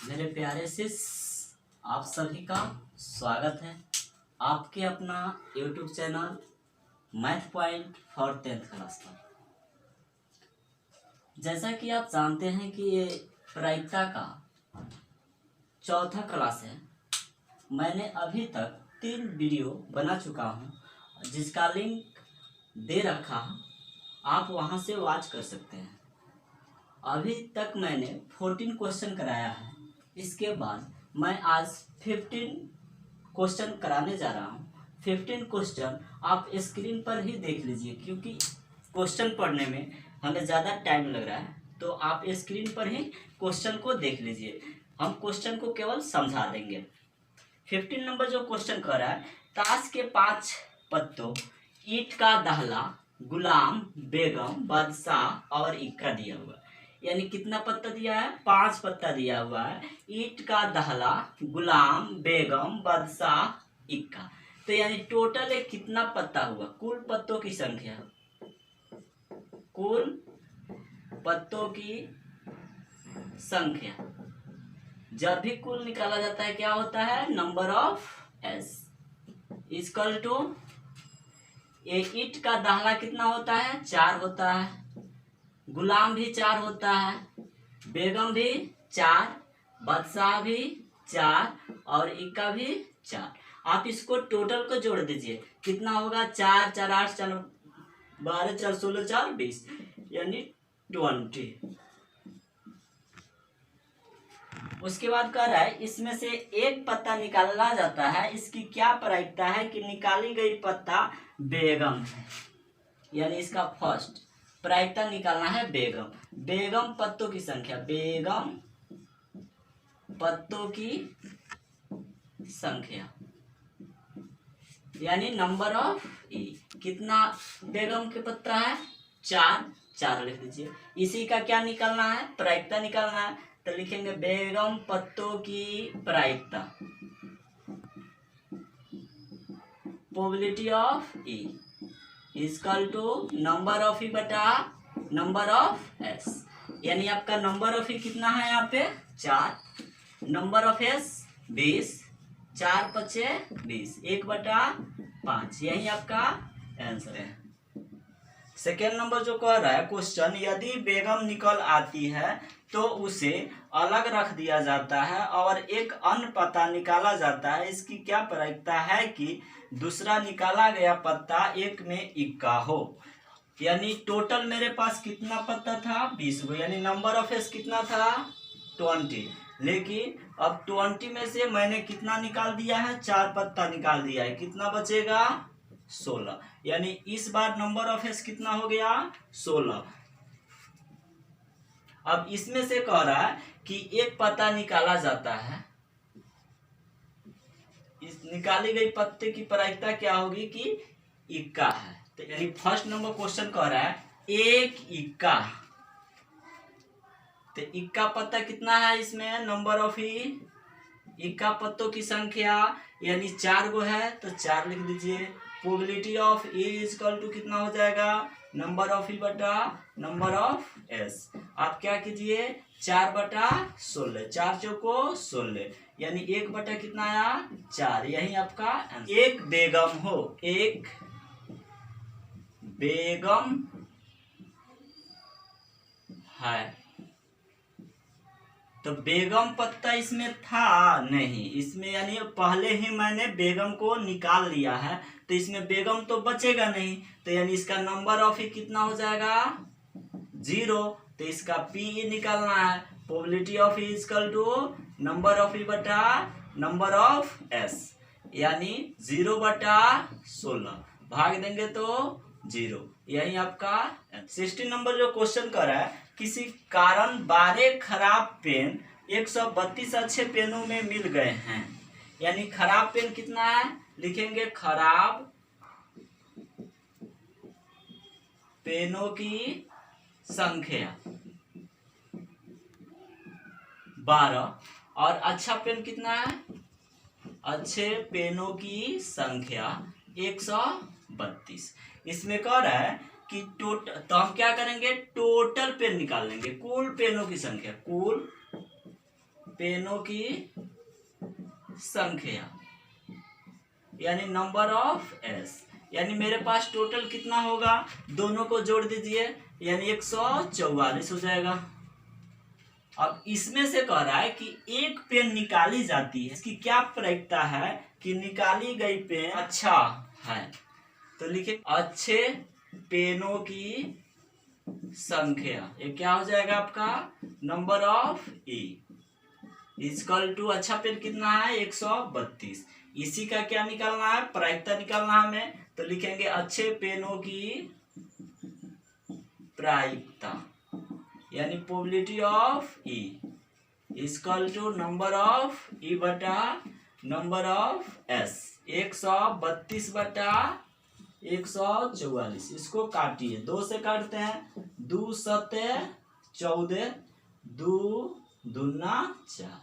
मेरे प्यारे शिष्य आप सभी का स्वागत है आपके अपना YouTube channel math point for 10th class का। जैसा कि आप जानते हैं कि ये प्रायिकता का चौथा क्लास है। मैंने अभी तक 3 वीडियो बना चुका हूँ जिसका लिंक दे रखा, आप वहाँ से वॉच कर सकते हैं। अभी तक मैंने 14 क्वेश्चन कराया है। इसके बाद मैं आज 15 क्वेश्चन कराने जा रहा हूँ। 15 क्वेश्चन आप स्क्रीन पर ही देख लीजिए, क्योंकि क्वेश्चन पढ़ने में हमें ज़्यादा टाइम लग रहा है, तो आप स्क्रीन पर ही क्वेश्चन को देख लीजिए। हम क्वेश्चन को केवल समझा देंगे। 15 नंबर जो क्वेश्चन कर रहा है, ताश के 5 पत्तों, ईंट का दहला, गुलाम, बेगम, बादशाह और इक्का दिया हुआ है। यानी कितना पत्ता दिया है? 5 पत्ता दिया हुआ है। ईंट का दहला, गुलाम, बेगम, बादशाह, इक्का। तो यानी टोटल एक कितना पत्ता हुआ? कुल पत्तों की संख्या, कुल पत्तों की संख्या। जब भी कुल निकाला जाता है क्या होता है? Number of S equal to, ईंट का दहला कितना होता है? 4 होता है। गुलाम भी 4 होता है, बेगम भी 4, बादशाह भी 4 और इक्का भी 4। आप इसको टोटल को जोड़ दीजिए, कितना होगा? 4 4 8 4 12 4 16 4 20, यानी 20। उसके बाद कह रहा है इसमें से एक पत्ता निकाला जाता है, इसकी क्या प्रायिकता है कि निकाली गई पत्ता बेगम है। यानी इसका फर्स्ट प्रायिकता निकालना है बेगम। बेगम पत्तों की संख्या, बेगम पत्तों की संख्या यानी नंबर ऑफ ई। कितना बेगम के पत्ता है? 4 4 लिख दीजिए। इसी का क्या निकालना है? प्रायिकता निकालना है। तो लिखेंगे बेगम पत्तों की प्रायिकता, probability of E equal to number of E बटा नंबर ऑफ एस। यानी आपका नंबर ऑफ ई कितना है यहाँ पे? 4। नंबर ऑफ एस 20, 4 पचे 20, 1/5। यही आपका आंसर है। सेकेंड नंबर जो कह रहा है क्वेश्चन, यदि बेगम निकल आती है तो उसे अलग रख दिया जाता है और एक अन्य पत्ता निकाला जाता है, इसकी क्या प्रायिकता है कि दूसरा निकाला गया पत्ता एक में इक्का हो। यानी टोटल मेरे पास कितना पत्ता था? 20 गो। यानी नंबर ऑफ एस कितना था? 20। लेकिन अब 20 में से मैंने कितना निकाल दिया है? 4 पत्ता निकाल दिया है। कितना बचेगा? 16। यानी इस बार नंबर ऑफ एस कितना हो गया? 16। अब इसमें से कह रहा है कि एक पत्ता निकाला जाता है, इस निकाली गई पत्ते की प्रायिकता क्या होगी कि इक्का है। तो यानी फर्स्ट नंबर क्वेश्चन कह रहा है एक इक्का। तो इक्का पत्ता कितना है? इसमें नंबर ऑफ ई, इक्का पत्तों की संख्या यानी 4 गो है, तो 4 लिख दीजिए। Probability of A equal to कितना हो जाएगा? नंबर ऑफ ई बटा नंबर ऑफ एस। आप क्या कीजिए? 4/16, 4 चौको 16, यानी 1 बटा कितना आया? 4। यही आपका एक बेगम हो, एक बेगम है। तो बेगम पत्ता इसमें था नहीं, इसमें यानी पहले ही मैंने बेगम को निकाल लिया है, तो इसमें बेगम तो बचेगा नहीं। तो यानी इसका नंबर ऑफ ई कितना हो जाएगा? 0। तो इसका पी निकालना है। Probability of E equal to number of E बटा नंबर ऑफ एस, यानी 0/16 भाग देंगे तो 0। यही आपका 16 नंबर जो क्वेश्चन कर रहा है, किसी कारण 12 खराब पेन 132 अच्छे पेनों में मिल गए हैं। यानी खराब पेन कितना है? लिखेंगे खराब पेनों की संख्या 12 और अच्छा पेन कितना है? अच्छे पेनों की संख्या 132। इसमें कह रहा है कि तो हम क्या करेंगे? टोटल पेन निकाल लेंगे, कुल पेनों की संख्या, कुल पेनों की संख्या यानी नंबर ऑफ एस, यानी मेरे पास टोटल कितना होगा, दोनों को जोड़ दीजिए यानी 144 हो जाएगा। अब इसमें से कह रहा है कि एक पेन निकाली जाती है, इसकी क्या प्रायिकता है कि निकाली गई पेन अच्छा है, तो लिखे अच्छे पेनों की संख्या, ये क्या हो जाएगा आपका number of E equal to अच्छा पेन कितना है 132। इसी का क्या निकालना है, प्रायिकता निकालना है हमें, तो लिखेंगे अच्छे पेनों की प्रायिकता यानी probability of E equal to number of E बटा नंबर ऑफ एस। 132 बटा 144, इसको काटिए, 2 से काटते हैं, 2 सते 14, 2 दूना 4,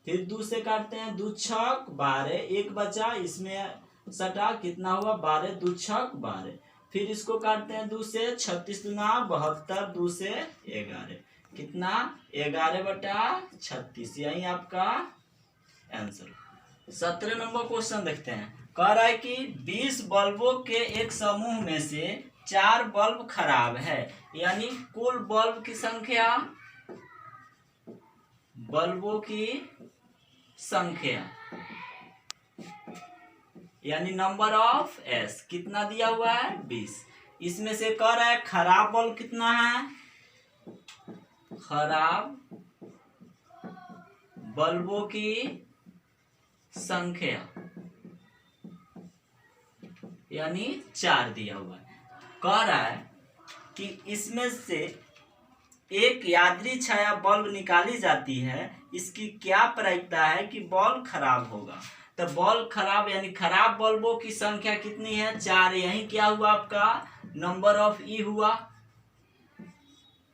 फिर 2 से काटते हैं, 2 छक 12, एक बचा इसमें सटा, कितना हुआ 12, 2 छक 12, फिर इसको काटते हैं 2 से, 36 दूना 72, 2 से 11, कितना 11 बटा 36, यही आपका आंसर। 17 नंबर क्वेश्चन देखते हैं, कह रहा है कि 20 बल्बों के एक समूह में से 4 बल्ब खराब है, यानी कुल बल्ब की संख्या, बल्बों की संख्या यानी नंबर ऑफ एस कितना दिया हुआ है 20। इसमें से कह रहा है खराब बल्ब कितना है, खराब बल्बों की संख्या यानी 4 दिया हुआ है। कह रहा है कि इसमें से एक यादृच्छिक छाया बल्ब निकाली जाती है, इसकी क्या प्रायिकता है कि बल्ब खराब होगा, तो बल्ब खराब यानी खराब बल्बों की संख्या कितनी है 4, यही क्या हुआ आपका नंबर ऑफ ई हुआ,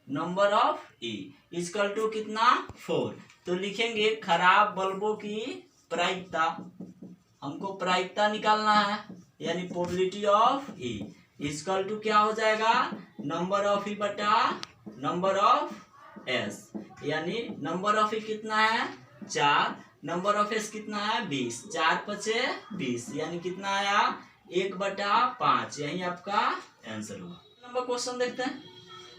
number of E equal to कितना 4, तो लिखेंगे खराब बल्बों की प्रायिकता, हमको प्रायिकता निकालना है यानी probability of E equal to क्या हो जाएगा नंबर ऑफ ई बटा नंबर ऑफ एस, यानी नंबर ऑफ ई कितना है 4, नंबर ऑफ एस कितना है 20, 4 पचे 20, यानी कितना आया 1/5, यही आपका आंसर होगा। नंबर क्वेश्चन देखते हैं,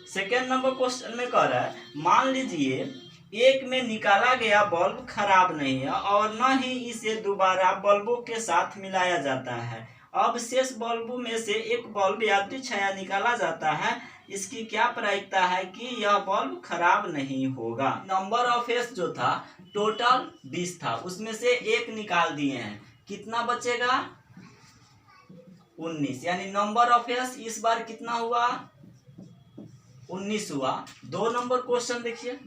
सेकेंड नंबर क्वेश्चन में कह रहा है मान लीजिए एक में निकाला गया बल्ब खराब नहीं है और न ही इसे दोबारा बल्बों के साथ मिलाया जाता है, अब शेष बल्बों में से एक बल्ब यादृच्छिक छाया निकाला जाता है, इसकी क्या प्रायिकता है कि यह बल्ब खराब नहीं होगा। नंबर ऑफ एस जो था टोटल 20 था, उसमें से एक निकाल दिए हैं, कितना बचेगा 19, यानी नंबर ऑफ एस इस बार कितना हुआ 19 हुआ। 2 नंबर क्वेश्चन देखिए,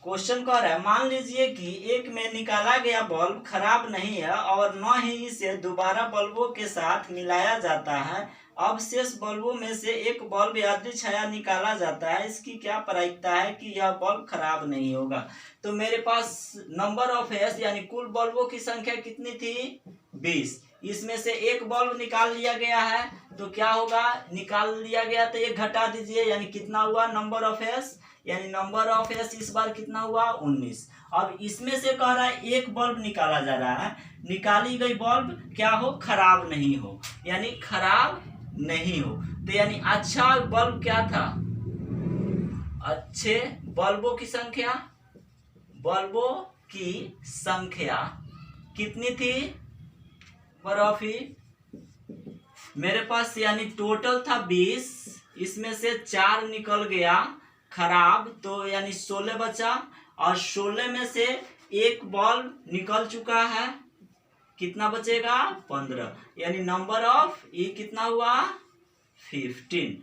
क्वेश्चन कह रहा है मान लीजिए कि एक में निकाला गया बल्ब खराब नहीं है और न ही इसे दोबारा बल्बों के साथ मिलाया जाता है, अब शेष बल्बों में से एक बल्ब यादृच्छिक छाया निकाला जाता है, इसकी क्या प्रायिकता है कि यह बल्ब खराब नहीं होगा। तो मेरे पास नंबर ऑफ एस यानी कुल बल्बों की संख्या कितनी थी 20, इसमें से एक बल्ब निकाल लिया गया है, तो क्या होगा निकाल लिया गया तो एक घटा दीजिए, यानी कितना हुआ नंबर ऑफ एस, यानी नंबर ऑफ एस इस बार कितना हुआ 19। अब इसमें से कह रहा है एक बल्ब निकाला जा रहा है, निकाली गई बल्ब क्या हो खराब नहीं हो, यानी खराब नहीं हो, तो यानी अच्छा बल्ब क्या था, अच्छे बल्बों की संख्या, बल्बों की संख्या कितनी थी नंबर ऑफ ई, मेरे पास यानी टोटल था 20, इसमें से 4 निकल गया खराब, तो यानी 16 बचा, और 16 में से एक बल्ब निकल चुका है, कितना बचेगा 15, यानी नंबर ऑफ ई कितना हुआ 15।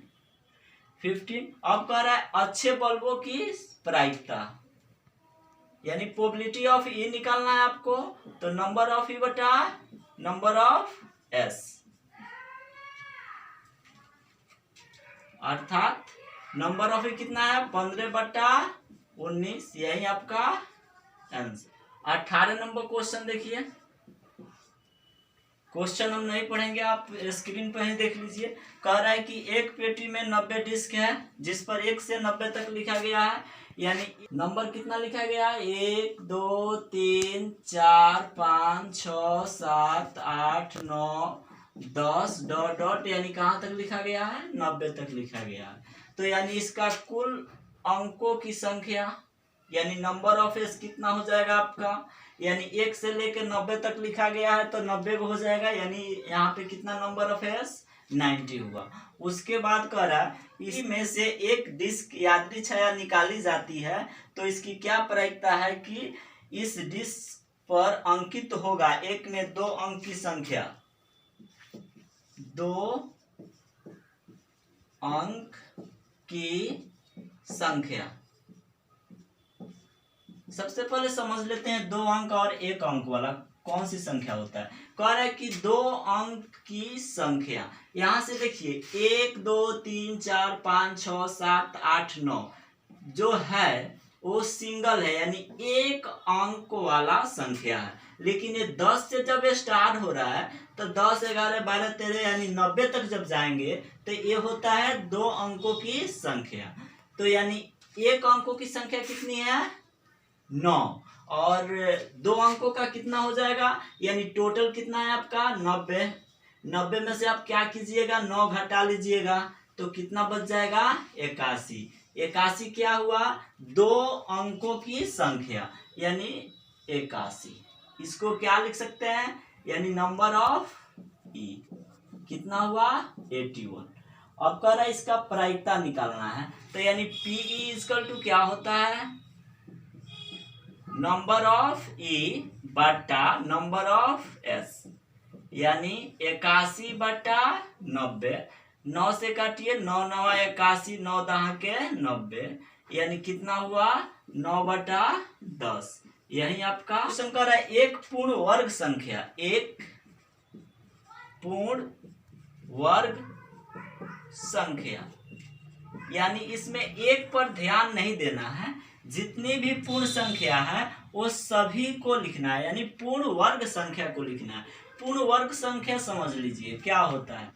अब कह रहा है अच्छे बल्बों की प्रायिकता यानी प्रोबेबिलिटी ऑफ ई निकालना है आपको, तो नंबर ऑफ ई बटा नंबर ऑफ एस, अर्थात नंबर ऑफ ई कितना है 15/19, यही आपका आंसर। 18 नंबर क्वेश्चन देखिए, क्वेश्चन हम नहीं पढ़ेंगे, आप स्क्रीन पर ही देख लीजिए। कह रहा है कि एक पेटी में 90 डिस्क है जिस पर 1 से 90 तक लिखा गया है, यानी नंबर कितना लिखा गया है 1 2 3 4 5 6 7 8 9 10 डॉट डॉट, यानी कहाँ तक लिखा गया है 90 तक लिखा गया है। तो यानी इसका कुल अंकों की संख्या यानी नंबर ऑफ एस कितना हो जाएगा आपका, यानी 1 से लेकर 90 तक लिखा गया है तो 90 हो जाएगा, यानी यहाँ पे कितना नंबर ऑफ एस 90 हुआ। उसके बाद कह रहा है इसी में से एक डिस्क यात्री छाया निकाली जाती है तो इसकी क्या प्रायिकता है कि इस डिस्क पर अंकित होगा एक में 2 अंक की संख्या, 2 अंक की संख्या। सबसे पहले समझ लेते हैं 2 अंक और 1 अंक वाला कौन सी संख्या होता है। कह रहा है कि 2 अंक की संख्या, यहां से देखिए 1 2 3 4 5 6 7 8 9 जो है वो सिंगल है यानी 1 अंक वाला संख्या है। लेकिन ये 10 से जब स्टार्ट हो रहा है तो 10 11 12 13 यानी 90 तक जब जाएंगे तो ये होता है 2 अंकों की संख्या। तो यानी 1 अंकों की संख्या कितनी है 9 और 2 अंकों का कितना हो जाएगा, यानी टोटल कितना है आपका 90। 90 में से आप क्या कीजिएगा 9 घटा लीजिएगा तो कितना बच जाएगा 81। 81 क्या हुआ 2 अंकों की संख्या यानी 81। इसको क्या लिख सकते हैं यानी नंबर ऑफ ई कितना हुआ 81। अब कह रहा है इसका प्रायिकता निकालना है तो यानी पीई इक्वल टू क्या होता है नंबर ऑफ ई बटा नंबर ऑफ एस, यानी 81 बटा 90। 9 से काटिए 9 9 81 9 दहा के 90 यानी कितना हुआ 9 बटा 10। यही आपका क्वेश्चन कर रहा है एक पूर्ण वर्ग संख्या, एक पूर्ण वर्ग संख्या यानी इसमें एक पर ध्यान नहीं देना है, जितनी भी पूर्ण संख्या है वो सभी को लिखना है यानी पूर्ण वर्ग संख्या को लिखना है। पूर्ण वर्ग संख्या समझ लीजिए क्या होता है,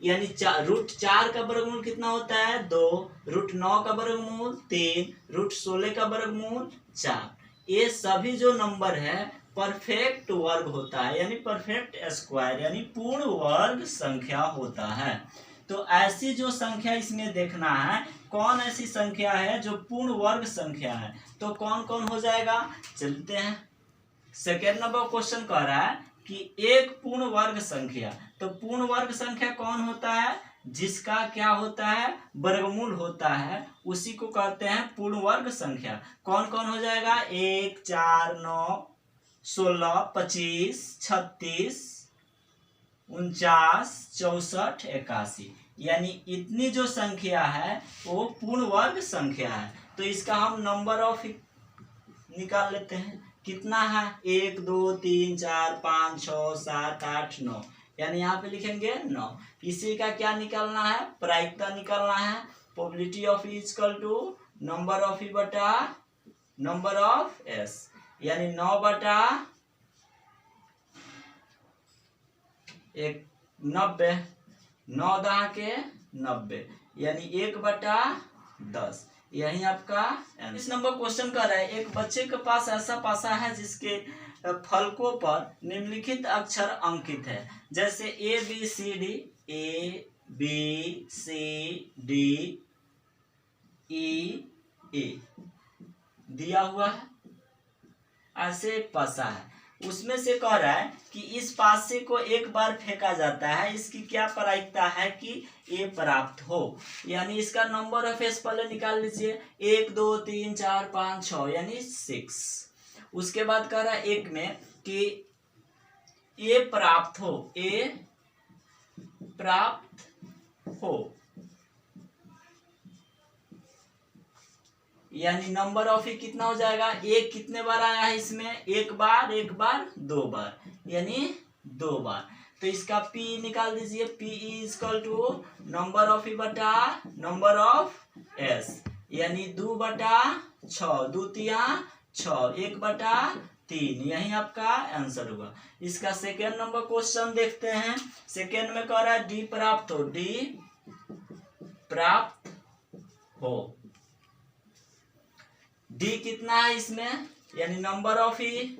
यानी √4 का वर्गमूल कितना होता है 2, √9 का वर्गमूल 3, √16 का वर्गमूल 4। ये सभी जो नंबर है परफेक्ट वर्ग होता है यानी परफेक्ट स्क्वायर यानी पूर्ण वर्ग संख्या होता है। तो ऐसी जो संख्या इसमें देखना है कौन ऐसी संख्या है जो पूर्ण वर्ग संख्या है, तो कौन कौन हो जाएगा चलते हैं। सेकेंड नंबर क्वेश्चन कह रहा है कि एक पूर्ण वर्ग संख्या, तो पूर्ण वर्ग संख्या कौन होता है जिसका क्या होता है वर्गमूल होता है उसी को कहते हैं पूर्ण वर्ग संख्या। कौन कौन हो जाएगा 1 4 9 16 25 36 49 64 81 यानी इतनी जो संख्या है वो पूर्ण वर्ग संख्या है। तो इसका हम नंबर ऑफ निकाल लेते हैं कितना है 1 2 3 4 5 6 7 8 9 यानी यहाँ पे लिखेंगे 9। इसी का क्या निकालना है प्रायिकता निकालना है, probability of E equal to number of E बटा नंबर ऑफ एस, यानी 9 बटा 90 9 दहा के 90 यानी 1 बटा 10। यही आपका इस नंबर क्वेश्चन कर रहा है एक बच्चे के पास ऐसा पासा है जिसके फलकों पर निम्नलिखित अक्षर अंकित है, जैसे A B C D E ए दिया हुआ है। ऐसे एक पासा है उसमें से कह रहा है कि इस पासे को एक बार फेंका जाता है, इसकी क्या प्रायिकता है कि ए प्राप्त हो, यानी इसका नंबर ऑफ एस पहले निकाल लीजिए 1 2 3 4 5 6 यानी 6। उसके बाद कह रहा है एक में कि ए प्राप्त हो, ए प्राप्त हो यानी नंबर ऑफ ए कितना हो जाएगा एक कितने बार आया है इसमें एक बार 2 बार यानी 2 बार। तो इसका P निकाल दीजिए, P equal to number of E बटा नंबर ऑफ एस यानी 2 बटा 6 2 तिया 6 1 बटा 3, यही आपका आंसर हुआ। इसका सेकेंड नंबर क्वेश्चन देखते हैं। सेकेंड में कह रहा है डी प्राप्त हो, डी प्राप्त हो। डी कितना है इसमें, यानी नंबर ऑफ ई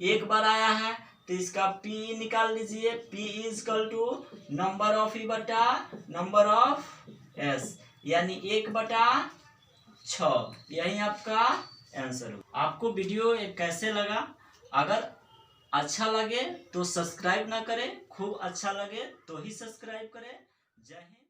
एक बार आया है, तो इसका पी निकाल लीजिए। P is equal to number of E बटा नंबर ऑफ एस, यानी 1/6, यही आपका आंसर हो। आपको वीडियो कैसे लगा? अगर अच्छा लगे तो सब्सक्राइब ना करें, खूब अच्छा लगे तो ही सब्सक्राइब करें। जय हिंद।